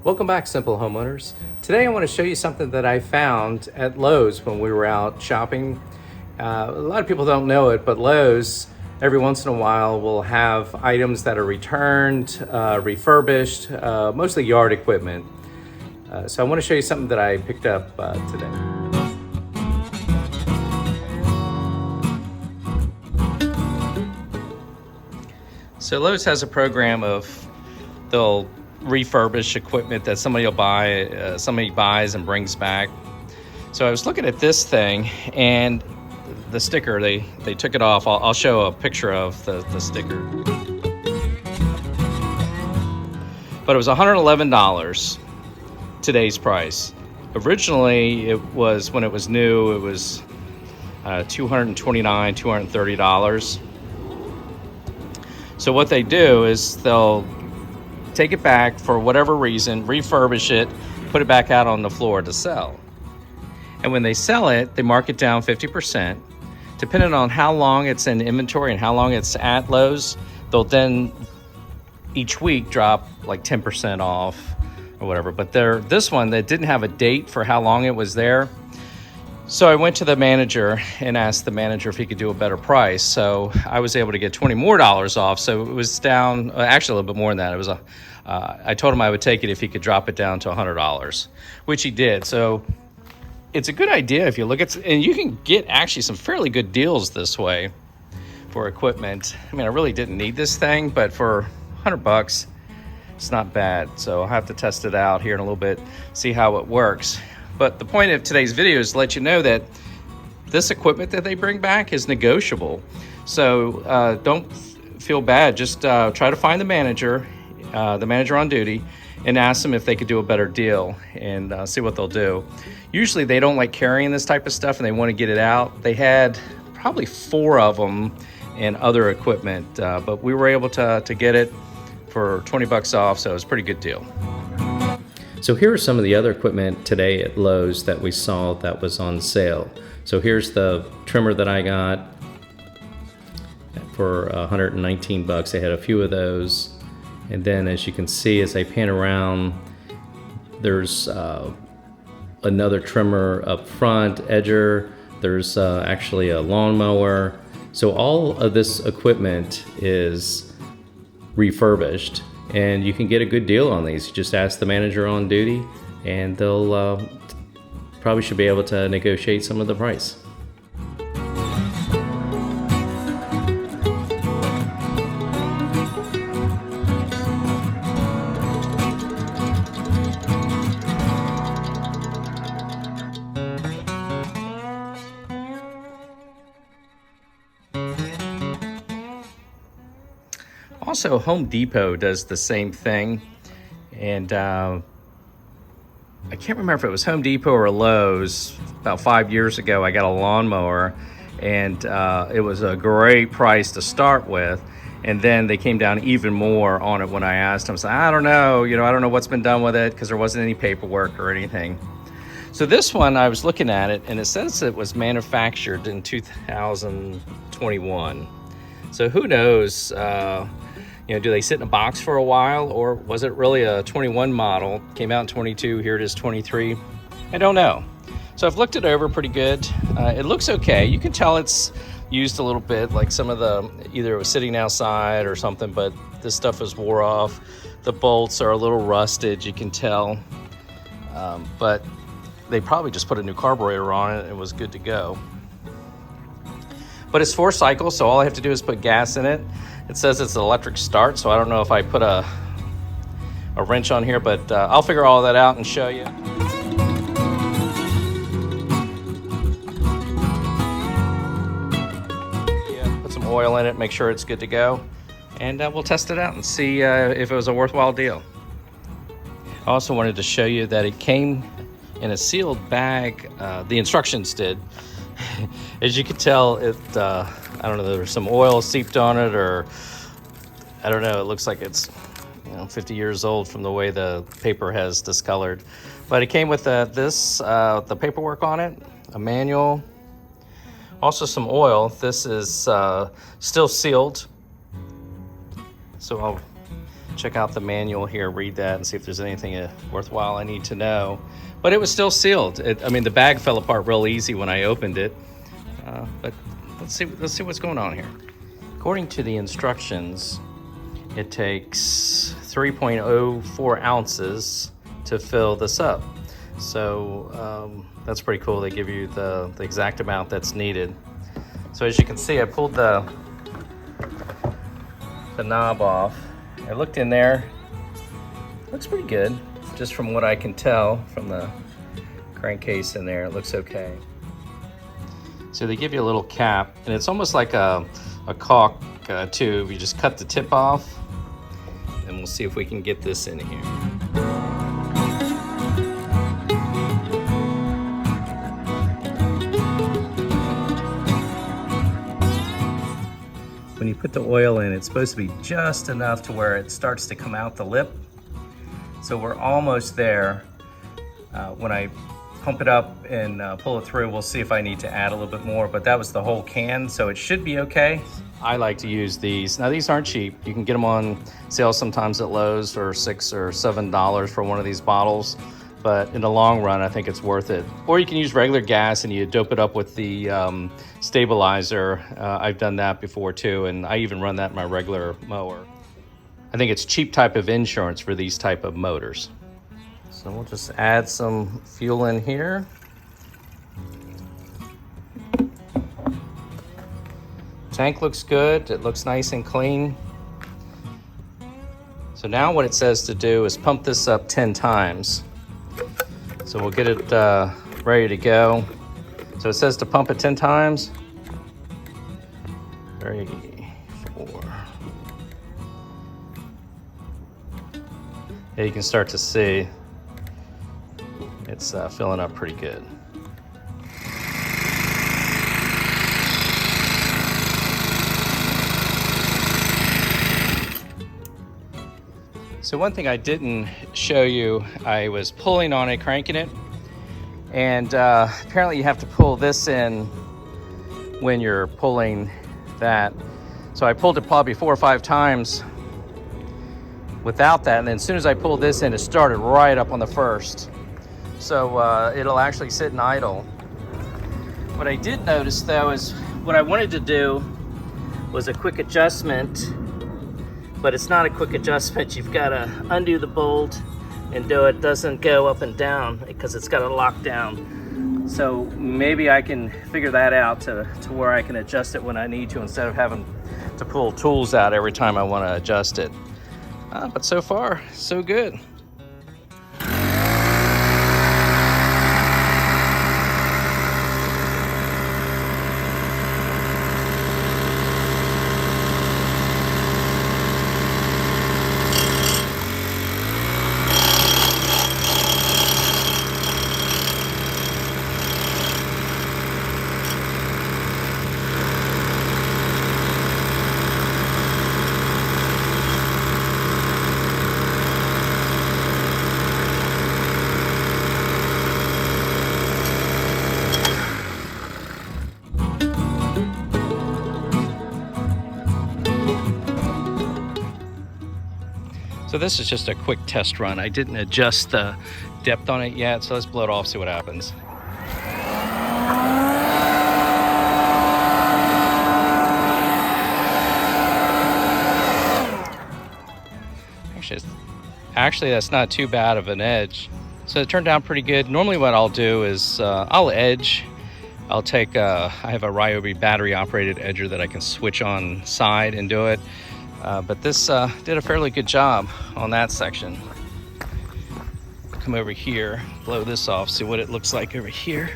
Welcome back, Simple Homeowners. Today I want to show you something that I found at Lowe's when we were out shopping. A lot of people don't know it, but Lowe's every once in a while will have items that are returned, refurbished, mostly yard equipment. So I want to show you something that I picked up today. So Lowe's has a program of they'll refurbish equipment that somebody buys and brings back. So I was looking at this thing and the sticker, they took it off. I'll show a picture of the sticker. But it was $111, today's price. Originally, it was, when it was new, it was $229, $230. So what they do is they'll take it back for whatever reason, refurbish it, put it back out on the floor to sell. And when they sell it, they mark it down 50%. Depending on how long it's in inventory and how long it's at Lowe's, they'll then each week drop like 10% off or whatever. But this one, they didn't have a date for how long it was there. So I went to the manager and asked the manager if he could do a better price. So I was able to get $20 more off. So it was down, actually a little bit more than that. It was I told him I would take it if he could drop it down to $100, which he did. So it's a good idea if you look at, and you can get actually some fairly good deals this way for equipment. I mean, I really didn't need this thing, but for $100, it's not bad. So I'll have to test it out here in a little bit, see how it works. But the point of today's video is to let you know that this equipment that they bring back is negotiable. So don't feel bad. Just try to find the manager on duty, and ask them if they could do a better deal and see what they'll do. Usually they don't like carrying this type of stuff and they want to get it out. They had probably 4 of them and other equipment, but we were able to get it for $20 off, so it was a pretty good deal. So here are some of the other equipment today at Lowe's that we saw that was on sale. So here's the trimmer that I got for $119. They had a few of those. And then as you can see, as I pan around, there's another trimmer up front, edger. There's actually a lawnmower. So all of this equipment is refurbished. And you can get a good deal on these. You just ask the manager on duty and they'll probably should be able to negotiate some of the price. Also, Home Depot does the same thing, and I can't remember if it was Home Depot or Lowe's. About 5 years ago, I got a lawnmower, and it was a great price to start with, and then they came down even more on it when I asked them. So I don't know, I don't know what's been done with it because there wasn't any paperwork or anything. So this one, I was looking at it, and it says it was manufactured in 2021. So who knows? Do they sit in a box for a while, or was it really a 21 model? Came out in 22, here it is 23. I don't know. So I've looked it over pretty good. It looks okay. You can tell it's used a little bit, like some of either it was sitting outside or something, but this stuff is wore off. The bolts are a little rusted, you can tell. But they probably just put a new carburetor on it and it was good to go. But it's 4 cycles, so all I have to do is put gas in it. It says it's an electric start, so I don't know if I put a wrench on here, but I'll figure all that out and show you. Yeah, put some oil in it, make sure it's good to go, and we'll test it out and see if it was a worthwhile deal. I also wanted to show you that it came in a sealed bag. The instructions did. As you can tell, I don't know, there's some oil seeped on it, or I don't know, it looks like it's 50 years old from the way the paper has discolored. But it came with the paperwork on it, a manual, also some oil. This is still sealed, so I'll check out the manual here, read that, and see if there's anything worthwhile I need to know. But it was still sealed. I mean, the bag fell apart real easy when I opened it. But let's see what's going on here. According to the instructions, it takes 3.04 ounces to fill this up. So that's pretty cool. They give you the exact amount that's needed. So as you can see, I pulled the knob off. I looked in there. Looks pretty good, just from what I can tell from the crankcase in there. It looks okay. So they give you a little cap, and it's almost like a caulk tube. You just cut the tip off, and we'll see if we can get this in here. When you put the oil in, it's supposed to be just enough to where it starts to come out the lip. So we're almost there. When I pump it up and pull it through, we'll see if I need to add a little bit more, but that was the whole can, so it should be okay. I like to use these. Now, these aren't cheap. You can get them on sale sometimes at Lowe's for $6 or $7 for one of these bottles. But in the long run, I think it's worth it. Or you can use regular gas and you dope it up with the stabilizer. I've done that before too, and I even run that in my regular mower. I think it's cheap type of insurance for these type of motors. So we'll just add some fuel in here. Tank looks good. It looks nice and clean. So now what it says to do is pump this up 10 times. So we'll get it ready to go. So it says to pump it 10 times. 3, 4. Yeah, you can start to see it's filling up pretty good. So one thing I didn't show you, I was pulling on it, cranking it, and apparently you have to pull this in when you're pulling that. So I pulled it probably 4 or 5 times without that, and then as soon as I pulled this in, it started right up on the first. So it'll actually sit and idle. What I did notice though is what I wanted to do was a quick adjustment, but it's not a quick adjustment. You've got to undo the bolt and do it. Doesn't go up and down because it's got a lockdown. So maybe I can figure that out to where I can adjust it when I need to instead of having to pull tools out every time I want to adjust it. But so far, so good. So this is just a quick test run. I didn't adjust the depth on it yet, so let's blow it off, see what happens. Actually, that's not too bad of an edge. So it turned out pretty good. Normally what I'll do is I'll edge. I'll take, I have a Ryobi battery operated edger that I can switch on side and do it. But this did a fairly good job on that section. Come over here, blow this off, see what it looks like over here.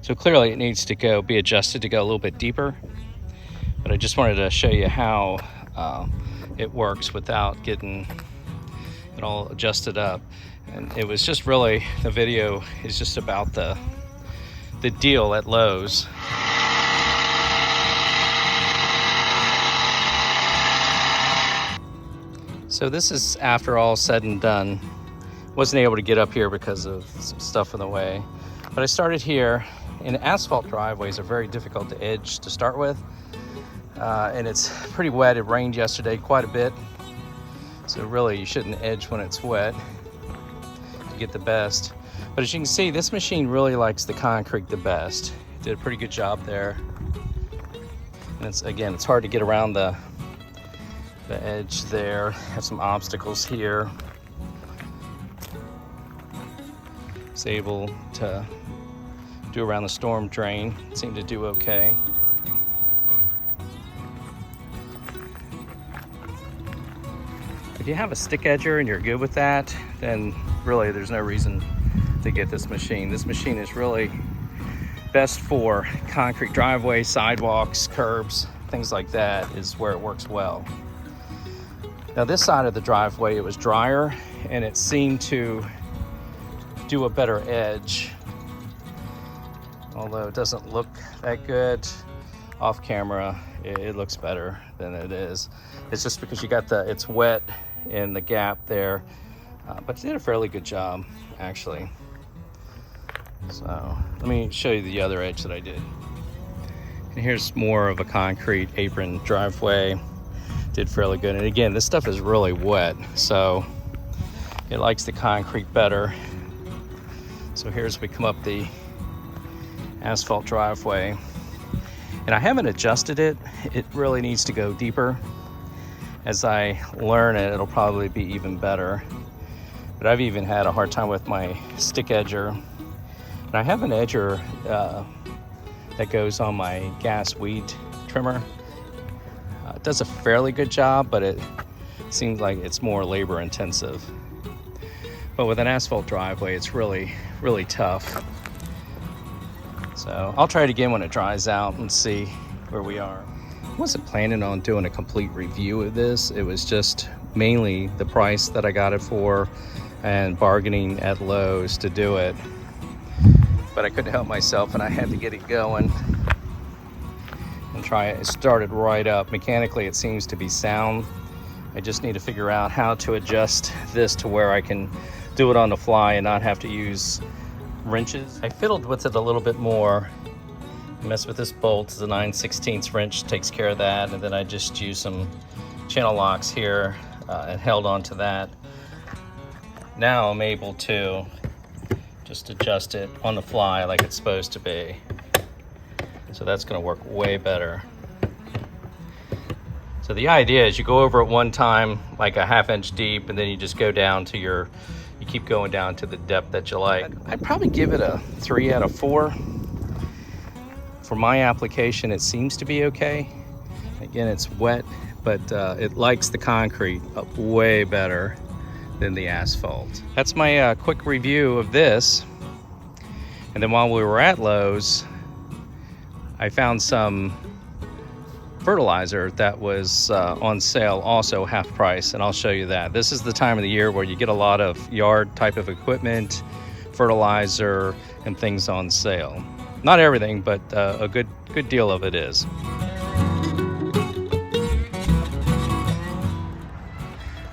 So clearly it needs to be adjusted to go a little bit deeper, but I just wanted to show you how it works without getting it all adjusted up. And it was just really, the video is just about the deal at Lowe's. So this is after all said and done. Wasn't able to get up here because of some stuff in the way. But I started here, and asphalt driveways are very difficult to edge to start with. And it's pretty wet. It rained yesterday quite a bit. So really you shouldn't edge when it's wet to get the best. But as you can see, this machine really likes the concrete the best. It did a pretty good job there. And it's hard to get around the edge there. Have some obstacles here. It's able to do around the storm drain. Seemed to do okay. If you have a stick edger and you're good with that, then really there's no reason to get this machine. This machine is really best for concrete driveways, sidewalks, curbs, things like that is where it works well. Now this side of the driveway, it was drier and it seemed to do a better edge. Although it doesn't look that good off camera, it looks better than it is. It's just because you got it's wet in the gap there, but it did a fairly good job actually. So let me show you the other edge that I did. And here's more of a concrete apron driveway. Did fairly good. And again, this stuff is really wet, so it likes the concrete better. So here's we come up the asphalt driveway, and I haven't adjusted it. It really needs to go deeper. As I learn it, it'll probably be even better. But I've even had a hard time with my stick edger. And I have an edger that goes on my gas weed trimmer. It does a fairly good job, but it seems like it's more labor intensive. But with an asphalt driveway, it's really, really tough. So I'll try it again when it dries out and see where we are. I wasn't planning on doing a complete review of this. It was just mainly the price that I got it for and bargaining at Lowe's to do it. But I couldn't help myself and I had to get it going and try it. It started right up. Mechanically, it seems to be sound. I just need to figure out how to adjust this to where I can do it on the fly and not have to use wrenches. I fiddled with it a little bit more. Mess with this bolt. The 9/16 wrench takes care of that, and then I just used some channel locks here and held on to that. Now I'm able to just adjust it on the fly like it's supposed to be. So that's going to work way better. So the idea is you go over it one time like a 1/2 inch deep, and then you just go down to you keep going down to the depth that you like. I'd probably give it a 3 out of 4. For my application, it seems to be okay. Again, it's wet, but it likes the concrete up way better than the asphalt. That's my quick review of this. And then while we were at Lowe's, I found some fertilizer that was on sale, also half price, and I'll show you that. This is the time of the year where you get a lot of yard type of equipment, fertilizer, and things on sale. Not everything, but a good deal of it is.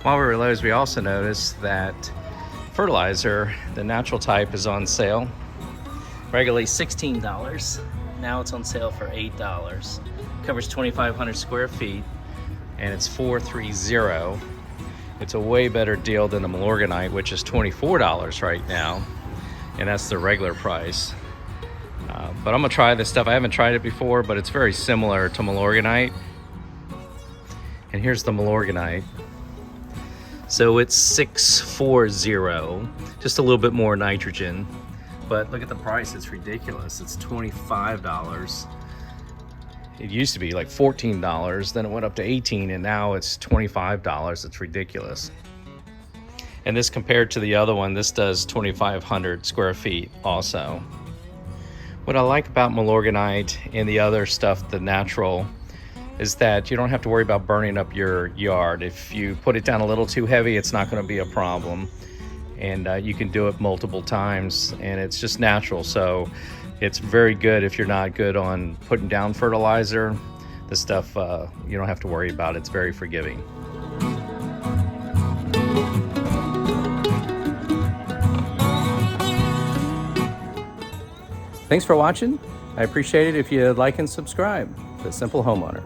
While we were at Lowe's, we also noticed that fertilizer, the natural type, is on sale. Regularly $16. Now it's on sale for $8. Covers 2,500 square feet, and it's $430. It's a way better deal than the Milorganite, which is $24 right now, and that's the regular price. But I'm gonna try this stuff. I haven't tried it before, but it's very similar to Milorganite. And here's the Milorganite. So it's $640, just a little bit more nitrogen. But look at the price, it's ridiculous. It's $25. It used to be like $14, then it went up to $18, and now it's $25. It's ridiculous. And this compared to the other one, this does 2,500 square feet also. What I like about Milorganite and the other stuff, the natural, is that you don't have to worry about burning up your yard. If you put it down a little too heavy, it's not going to be a problem. and you can do it multiple times, and it's just natural. So it's very good if you're not good on putting down fertilizer. The stuff you don't have to worry about. It's very forgiving. Thanks for watching. I appreciate it if you like and subscribe to Simple Homeowner.